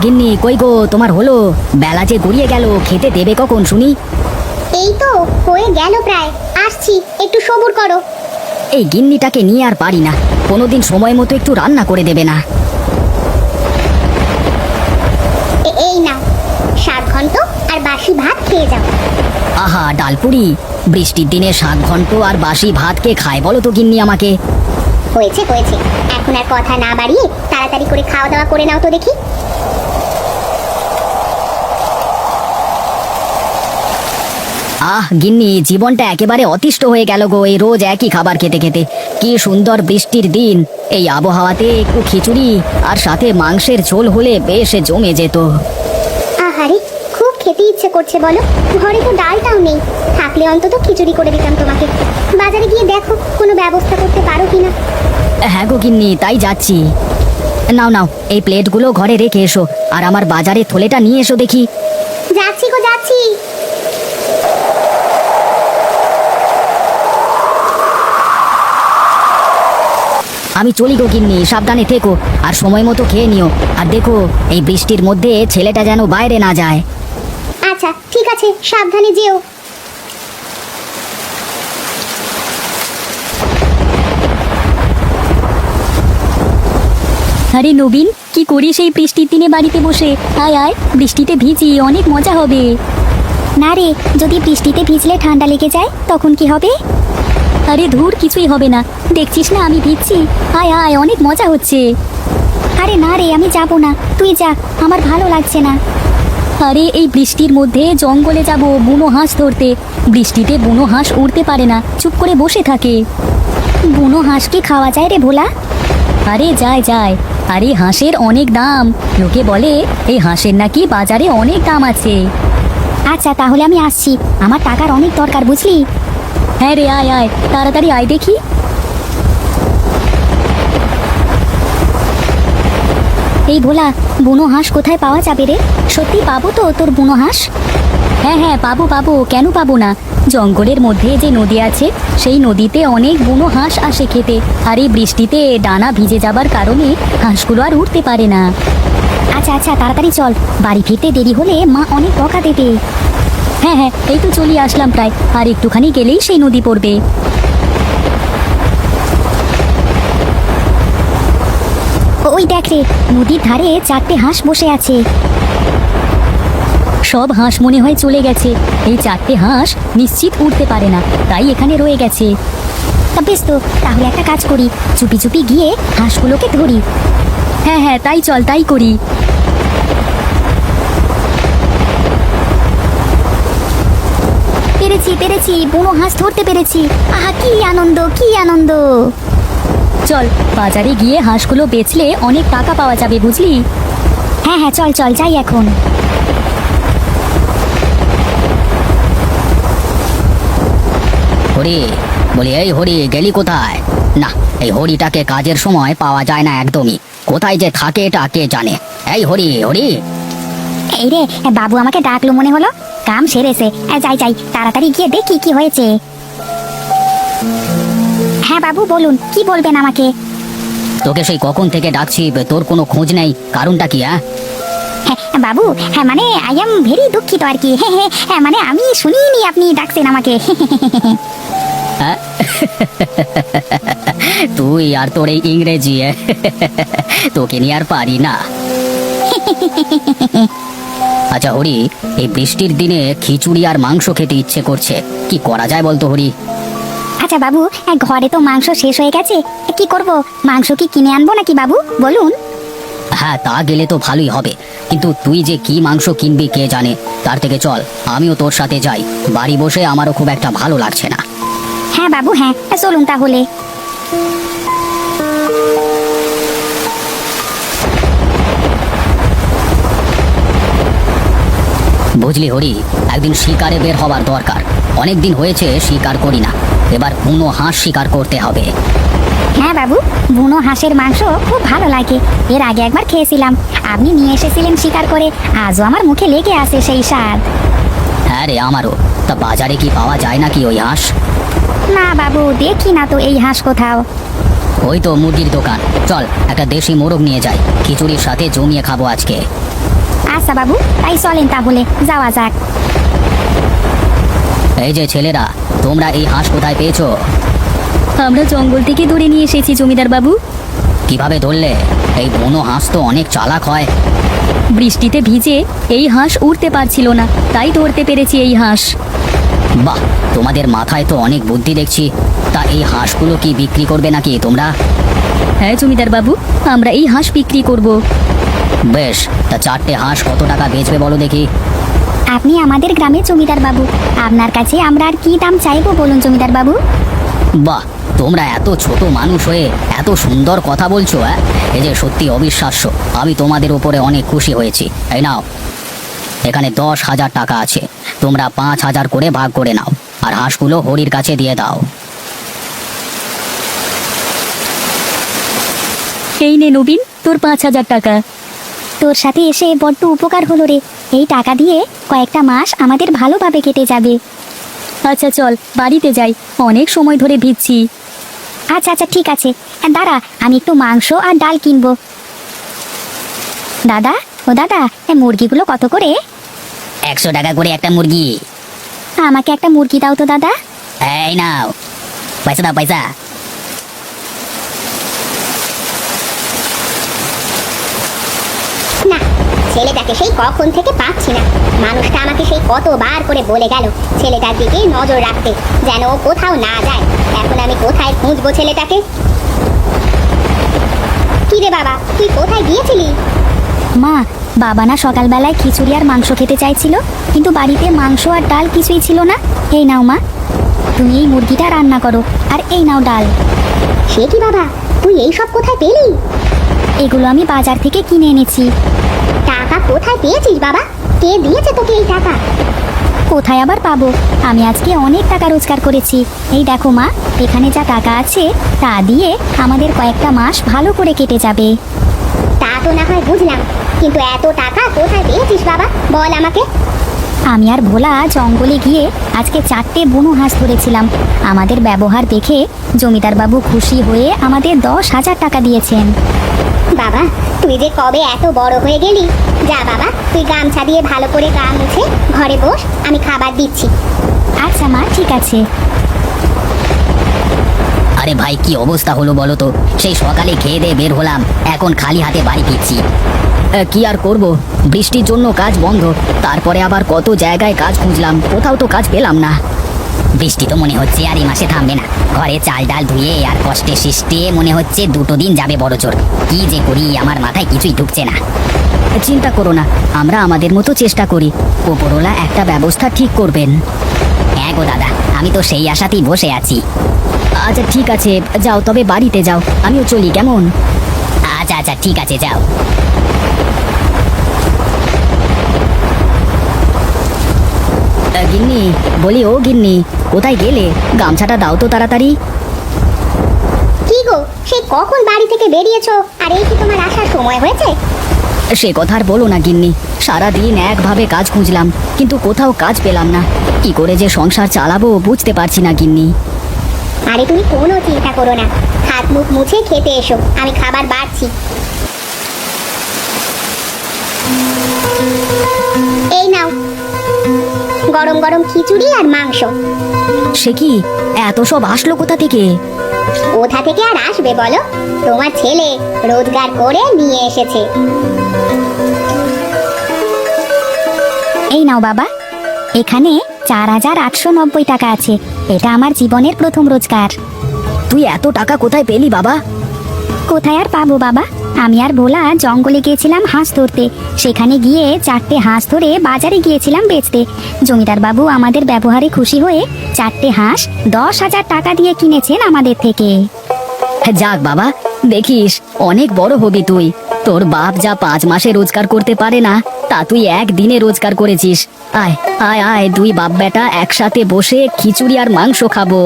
গিন্নি কই গো, তোমার হলো? বেলা যে গড়িয়ে গেল, খেতে দেবে কখন শুনি? এই তো হয়ে গেল প্রায়, আসছি, একটু সবুর করো। এই গিন্নিটাকে নিয়ে আর পারি না, কোনোদিন সময় মতো একটু রান্না করে দেবে না। এই নাও, শাক ঘন্ট আর বাসি ভাত খেয়ে যাও। আহা ডালপুরি, বৃষ্টির দিনে শাক ঘন্ট আর বাসি ভাত কে খায় বলো তো গিন্নি আমাকে? হয়েছে হয়েছে, এখন আর কথা না বাড়িয়ে তাড়াতাড়ি করে খাওয়া দাওয়া করে নাও তো দেখি। গিন্নি, জীবনটা একেবারে অতিষ্ঠ হয়ে গেল গো, এই রোজ একই খাবার খেতে খেতে। কি সুন্দর বৃষ্টির দিন, এই আবহাওয়াতে একটু খিচুড়ি আর সাথে মাংসের ঝোল হলে বেশ জমে যেত। আহারে, খুব খেতে ইচ্ছে করছে বলো, ঘরে তো ডালটাও নেই, থাকলে অন্তত খিচুড়ি করে দিতাম তোমাকে। বাজারে গিয়ে দেখো কোনো ব্যবস্থা করতে পারো কিনা। হ্যাঁ গো গিন্নি, তাই যাচ্ছি। নাও নাও, এই প্লেটগুলো ঘরে রেখে এসো, আর আমার বাজারে থলেটা নিয়ে এসো দেখি। যাচ্ছি গো যাচ্ছি। আমি চলি গো গিন্নি, সাবধানে থেকো, আর সময় মতো খেয়ে নিও। আর দেখো, এই বৃষ্টির মধ্যে ছেলেটা যেন বাইরে না যায়। আচ্ছা ঠিক আছে, সাবধানে যেও। আরে নবীন, কি করিস এই বৃষ্টির দিনে বাড়িতে বসে? আয় আয়, বৃষ্টিতে ভিজি, অনেক মজা হবে। না রে, যদি বৃষ্টিতে ভিজলে ঠান্ডা লেগে যায় তখন কি হবে? আরে ধুর, কিছুই হবে না, দেখছিস না আমি ভিজছি। আয় আয়, অনেক মজা হচ্ছে। আরে না রে, আমি যাব না, তুই যা, আমার ভালো লাগছে না। আরে এই বৃষ্টির মধ্যে জঙ্গলে যাব বুনো হাঁস ধরতে। বৃষ্টিতে বুনো হাঁস উড়তে পারে না, চুপ করে বসে থাকে। বুনো হাঁস কি খাওয়া যায় রে ভোলা? আরে যায় যায়, আরে হাঁসের অনেক দাম, লোকে বলে এই হাঁসের নাকি বাজারে অনেক দাম আছে। আচ্ছা তাহলে আমি আসছি, আমার টাকার অনেক দরকার বুঝলি। হ্যাঁ রে, আয় আয়, তাড়াতাড়ি আয় দেখি। এই ভোলা, বুনো হাঁস কোথায় পাওয়া যাবে রে? সত্যি পাবো তো তোর বুনো হাঁস? হ্যাঁ হ্যাঁ, পাবো পাবো, কেন পাবো না। জঙ্গলের মধ্যে যে নদী আছে, সেই নদীতে অনেক বুনো হাঁস আসে খেতে। আর এই বৃষ্টিতে ডানা ভিজে যাবার কারণে হাঁসগুলো আর উঠতে পারে না। আচ্ছা আচ্ছা, তাড়াতাড়ি চল, বাড়ি ফিরতে দেরি হলে মা অনেক বকা দেবে। হ্যাঁ হ্যাঁ, এই তো চলে আসলাম প্রায়, আর একটুখানি গেলেই সেই নদী পড়বে। ওই দেখ রে, নদীর ধারে 4টে হাঁস বসে আছে। সব হাঁস মনে হয় চলে গেছে। এই 4টে হাঁস নিশ্চিত উঠতে পারে না, তাই এখানে রয়ে গেছে। তা বেশ তো, তাহলে একটা কাজ করি, চুপি চুপি গিয়ে হাঁসগুলোকে ধরি। হ্যাঁ হ্যাঁ, তাই চল, তাই করি। পেরেছি পেরেছি, বুনো হাঁস ধরতে পেরেছি। আহা কি আনন্দ, কি আনন্দ। চল, বাজারে গিয়ে হাঁসগুলো বেচলে অনেক টাকা পাওয়া যাবে বুঝলি। হ্যাঁ হ্যাঁ, চল চল, যাই এখন। হরি, বলি এই হরি, গেলি কোথায়? না, এই হরিটাকে কাজের সময় পাওয়া যায় না একদমই, কোথায় যে থাকে এটা কে জানে। এই হরি হরি। এই রে, বাবু আমাকে ডাকলো মনে হলো, কাম সেরেছে। যাই যাই, তাড়াতাড়ি গিয়ে দেখি কি হয়েছে। হ্যাঁ বাবু বলুন, কি বলবেন আমাকে? তোকে সেই কখন থেকে ডাকছি, তোর কোনো খোঁজ নেই, কারণটা কি? হ্যাঁ বাবু, হ্যাঁ মানে আই এম ভেরি দুঃখিত আর কি। হ্যাঁ মানে আমি শুনিনি আপনি ডাকছেন আমাকে। হ্যাঁ? তুই আর তোর এই ইংরেজি, তোকে নিয়ে আর পারি না। আচ্ছা হরি, এই বৃষ্টির দিনে খিচুড়ি আর মাংস খেতে ইচ্ছে করছে, কি করা যায় বলতো হরি? আচ্ছা বাবু, ঘরে তো মাংস শেষ হয়ে গেছে, কি করব? মাংস কি কিনে আনবো নাকি বাবু বলুন? হ্যাঁ, তা গেলে তো ভালোই হবে, কিন্তু তুই যে কি মাংস কিনবি কে জানে। তার থেকে চল আমিও তোর সাথে যাই, বাড়ি বসে আমারও খুব একটা ভালো লাগছে না। হ্যাঁ বাবু, হ্যাঁ চলুন তাহলে। বুঝলি হরি, একদিন শিকারে বের হবার দরকার, অনেক দিন হয়েছে শিকার করি না, এবার বুনো হাঁস শিকার করতে হবে। হ্যাঁ বাবু, বুনো হাঁসের মাংস খুব ভালো লাগে, এর আগে একবার খেয়েছিলাম, আপনি নিয়ে এসেছিলেন শিকার করে, আজও আমার মুখে লেগে আছে সেই স্বাদ। হ্যাঁ রে, আমারও। তা বাজারে কি পাওয়া যায় নাকি ওই হাঁস? না বাবু, দেখি না তো এই হাঁস কোথাও। ও ওই তো মুরগির দোকান, চল একটা দেশি মোরগ নিয়ে যাই, খিচুড়ির সাথে জমিয়ে খাবো আজকে। আচ্ছা বাবু, তাই চলেন তাহলে যাওয়া যাক। এই যে ছেলেরা, তোমরা এই হাঁস কোথায় পেয়েছো? আমরা জঙ্গল থেকে ধরে নিয়ে এসেছি জমিদার বাবু। কিভাবে ধরলে? এই বুনো হাঁস তো অনেক চালাক হয়। বৃষ্টিতে ভিজে এই হাঁস উড়তে পারছিল না, তাই ধরতে পেরেছি এই হাঁস। বাহ, তোমাদের মাথায় তো অনেক বুদ্ধি দেখছি। তা এই হাঁসগুলো কি বিক্রি করবে নাকি তোমরা? হ্যাঁ জমিদার বাবু, আমরা এই হাঁস বিক্রি করব। বেশ, তা 4টে হাঁস কত টাকা বেচবে বলো দেখি। আপনি আমাদের গ্রামের জমিদার বাবু, আপনার কাছে আমরা আর কি দাম চাইবো বলুন জমিদার বাবু। বাহ, তোমরা এত ছোট মানুষ হয়ে এত সুন্দর কথা বলছো। এই যে সত্যি অবিশ্বাস্য, আমি তোমাদের উপরে অনেক খুশি হয়েছি। এই নাও, এখানে 10,000 টাকা আছে, তোমরা 5,000 করে ভাগ করে নাও, আর হাঁসগুলো হরির কাছে দিয়ে দাও। এই নে নবীন, তোর 5,000 টাকা। তোর সাথে এসে বড্ড উপকার হলো রে, এই টাকা দিয়ে কয়েকটা মাস আমাদের ভালোভাবে কেটে যাবে। আচ্ছা চল বাড়িতে যাই, অনেক সময় ধরে ভিজছি। আচ্ছা আচ্ছা ঠিক আছে, দাঁড়া আমি একটু মাংস আর ডাল কিনবো। দাদা, ও দাদা, মুরগিগুলো কত করে? 100 টাকা করে একটা মুরগি। আমাকে একটা মুরগি দাও তো দাদা। এই নাও, পয়সা দাও, পয়সা। না, ছেলেটাকে সেই কখন থেকে পাচ্ছি না। মানুষটা আমাকে সেই কতবার করে বলে গেল ছেলেটার দিকে নজর রাখতে, যেন ও কোথাও না যায়। এখন আমি কোথায় খুঁজবো ছেলেটাকে? কি রে বাবা, তুই কোথায় গিয়েছিলি? মা, বাবা না সকালবেলায় খিচুড়ি আর মাংস খেতে চাইছিল, কিন্তু বাড়িতে মাংস আর ডাল কিছুই ছিল না। এই নাও মা, তুমি এই মুরগিটা রান্না করো, আর এই নাও ডাল। সে কি বাবা, তুই এই সব কোথায় পেলি? এগুলো আমি বাজার থেকে কিনে এনেছি। টাকা কোথায় পেয়েছিস বাবা? কে দিয়েছে তোকে এই টাকা? কোথায় আবার পাবো, আমি আজকে অনেক টাকা রোজগার করেছি। এই দেখো মা, এখানে যা টাকা আছে তা দিয়ে আমাদের কয়েকটা মাস ভালো করে কেটে যাবে। তা তো না হয় বুঝলাম, কিন্তু এত টাকা কোথায় পেয়েছিস বাবা, বল আমাকে। আমি আর ভোলা জঙ্গলে গিয়ে আজকে 4টে বুনো হাঁস ধরেছিলাম। আমাদের ব্যবহার দেখে জমিদার বাবু খুশি হয়ে আমাদের 10,000 টাকা দিয়েছেন। বাবা, তুই যে কবে এত বড় হয়ে গেলি। যা বাবা, তুই গামছা দিয়ে ভালো করে গা মুছে ঘরে বস, আমি খাবার দিচ্ছি। আচ্ছা মা, ঠিক আছে। আরে ভাই, কি অবস্থা হলো বলো তো? সেই সকালে খেয়ে দিয়ে বের হলাম, এখন খালি হাতে বাড়ি ফিরছি। কি আর করব, বৃষ্টির জন্য কাজ বন্ধ। তারপরে আবার কত জায়গায় কাজ খুঁজলাম, কোথাও তো কাজ পেলাম না। বৃষ্টি তো মনে হচ্ছে আর এই মাসে থামবে না। ঘরে চাল ডাল ধুয়ে আর কষ্টে সৃষ্টে মনে হচ্ছে 2 দিন যাবে বড় জোর। কি যে করি, আমার মাথায় কিছুই ঢুকছে না। চিন্তা করো না, আমরা আমাদের মতো চেষ্টা করি, ওপরওয়ালা একটা ব্যবস্থা ঠিক করবেন। হ্যাঁ গো দাদা, আমি তো সেই আশাতেই বসে আছি। আচ্ছা ঠিক আছে, যাও তবে বাড়িতে যাও, আমিও চলি কেমন? আচ্ছা আচ্ছা ঠিক আছে, যাও। গিন্নি, বলি ও গিন্নি, কোথায় গেলে? গামছাটা দাও তো তাড়াতাড়ি। কি গো, সেই কখন বাড়ি থেকে বেরিয়েছো, আর এই কি তোমার আসার সময় হয়েছে? সে কথা আর বলো না গিন্নি, সারাদিন একভাবে কাজ খুঁজলাম, কিন্তু কোথাও কাজ পেলাম না। কি করে যে সংসার চালাবো বুঝতে পারছি না গিন্নি। আরে তুমি কোনো চিন্তা করো না, হাত মুখ মুছে খেতে এসো, আমি খাবার বাড়ছি। এই নাও, গরম গরম খিচুড়ি আর মাংস। সে কি, এত সব আসলো কোথা থেকে? কোথা থেকে আর আসবে বলো, তোমার ছেলে রোজগার করে নিয়ে এসেছে। এই নাও বাবা, এখানে 4,890 টাকা আছে। এটা আমার জীবনের প্রথম রোজগার। তুই এত টাকা কোথায় পেলি বাবা? কোথায় আর পাবো বাবা, আমি আর ভোলা জঙ্গলে গিয়েছিলাম হাঁস ধরতে। সেখানে গিয়ে 4টে হাঁস ধরে বাজারে গিয়েছিলাম বেচতে। জমিদার বাবু আমাদের ব্যবহারে খুশি হয়ে 4টে হাঁস 10,000 টাকা দিয়ে কিনেছেন আমাদের থেকে। যাক বাবা, দেখিস অনেক বড় হবি তুই। তোর বাপ যা 5 মাসে রোজগার করতে পারে না, তা তুই একদিনে রোজগার করেছিস। আয় আয় আয়, দুই বাপ বেটা একসাথে বসে খিচুড়ি আর মাংস খাবো।